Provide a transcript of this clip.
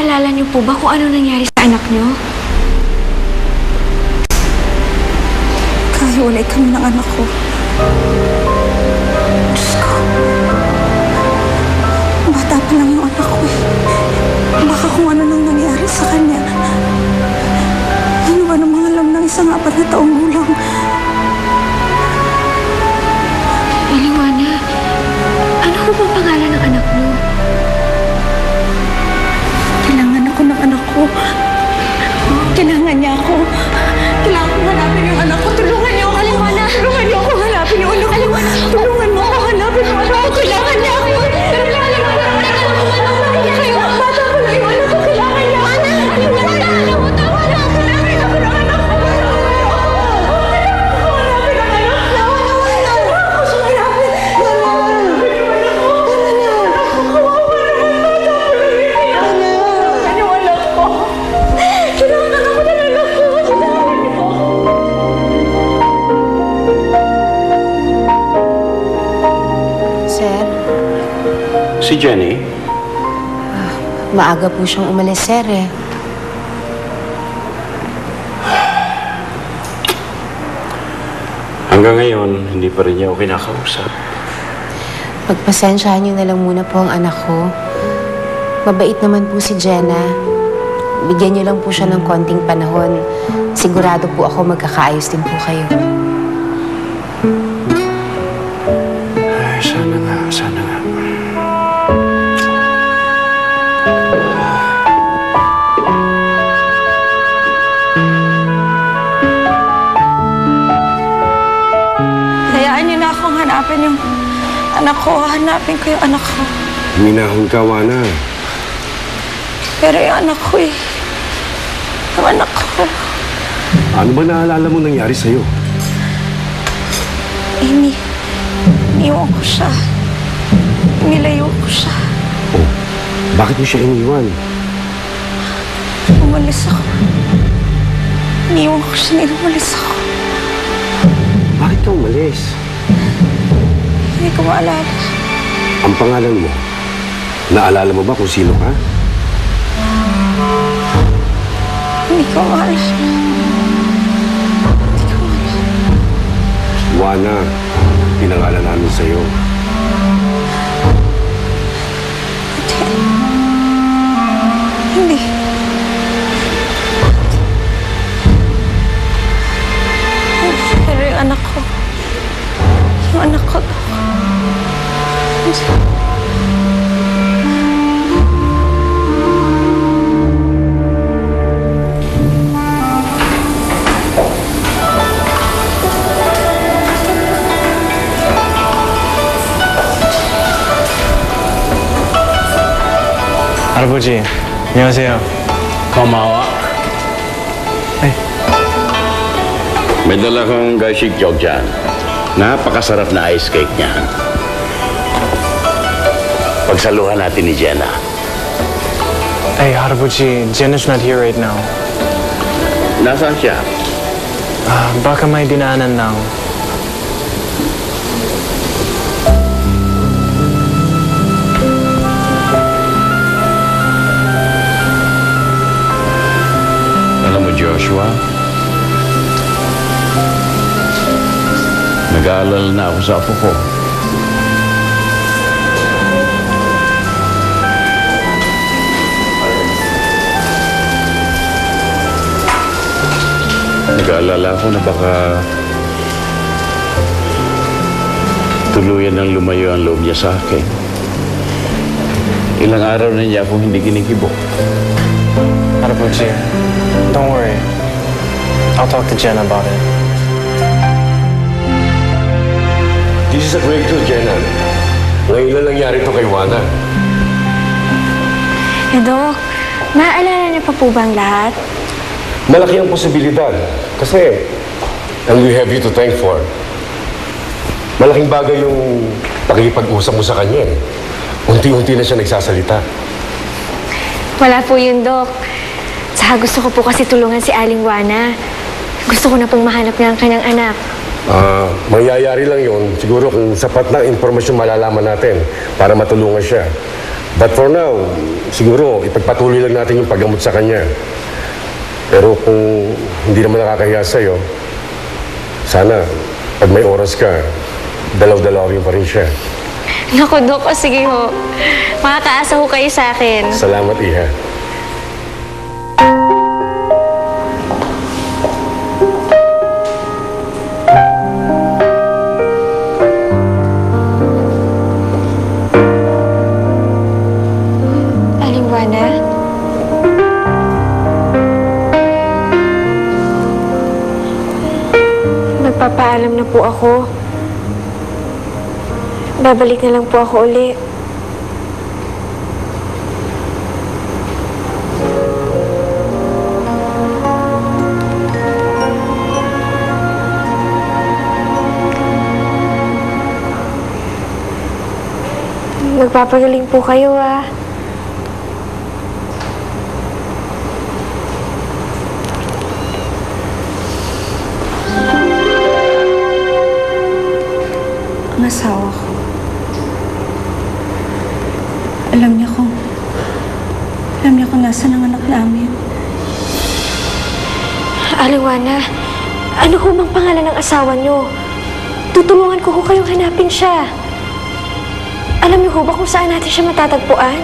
Naalala niyo po ba kung ano nangyari sa anak niyo? Kahiwalay kami ng anak ko. Diyos ko. Bata pa lang yung anak ko eh. Baka kung ano nang nangyari sa kanya. Ano ba namang alam ng isang 4 na taong gulang? Aliwana, ano po bang pangalan ng anak niyo? Kailangan ako ng anak ko. Kailangan niya ako. Kailangan ko hanapin yung anak ko. Tulungan niyo ako. Aliwana! Tulungan niyo ako hanapin yung anak ko. Aliwana! Tulungan mo ako hanapin yung anak ko. Kailangan niya ako. Pero Aliwana! Bata ko na yung anak ko. Kailangan niya ako. Aliwana! Tama na! Kailangan ako ng anak ko. Si Jenny? Maaga po siyang umalis, sir eh. Hanggang ngayon, hindi pa rin niya ako kinakausap. Pagpasensyahan niyo na lang muna po ang anak ko. Mabait naman po si Jenna. Bigyan niyo lang po siya ng konting panahon. Sigurado po ako magkakaayos din po kayo. Ay, sana nga, sana nga. Hayaan niyo na akong hanapin yung anak ko. Hanapin ko yung anak ko. Minahon ka, Wana. Pero yung anak ko eh. Yung anak ko. Ano ba naalala mo nangyari sa'yo? Iniwan ko siya. Nilayo ko siya. Oh, bakit mo siya iniwan? Umalis ako. Iniwan ko siya. Umalis ako. Bakit ka umalis? Hindi ko maalala. Ang pangalan mo, naalala mo ba kung sino ka? Hindi ko maalala. Wana, pinangalan namin sa'yo. Hindi. Pero yung anak ko. Yung anak ko. 할아버지, 안녕하세요. 고마워. Ay, May dala kong gaishikjok dyan. Napakasarap na ice cake niyan. Pagsaluhan natin ni Jenna. hey, 할아버지, Jenna's not here right now. Nasaan siya? Baka may dinaanan lang. Alam mo, Joshua, nag-aalala na ako sa apo ko. Nag-aalala ako na baka tuluyan ng lumayo ang loob niya sa akin. Ilang araw na niya akong hindi kinikibo. 할아버지, don't worry. I'll talk to Jenna about it. This is a breakthrough, Jenna. Ngayon lang nangyari ito kay Wana. Dok, naaalala niyo pa po bang lahat? Malaki ang posibilidad. Kasi, and we have you to thank for. Malaking bagay yung pakikipag-usap mo sa kanya eh. Unti-unti na siya nagsasalita. Wala po yun, Dok. Tsaka gusto ko po kasi tulungan si Aling Wana. Gusto ko na pong mahanap niya ang kanyang anak. Mangyayari lang yun. Siguro kung sapat na impormasyon malalaman natin para matulungan siya. But for now, siguro ipagpatuloy lang natin yung paggamot sa kanya. Pero kung hindi naman nakakahiya sa'yo, sana pag may oras ka, dalaw-dalawin pa rin siya. Naku, Dok, o sige ho. Makakaasa ho kayo sa akin. Salamat, Iha. Aling Juana? Magpapaalam na po ako. Babalik na lang po ako uli. Magpapagaling po kayo, ah. Ang asawa ko. Alam niya kung nasaan ang anak namin. Aling Juana, ano ho bang pangalan ng asawa niyo? Tutulungan ko ho kayong hanapin siya. Alam niyo ho ba kung saan natin siya matatagpuan?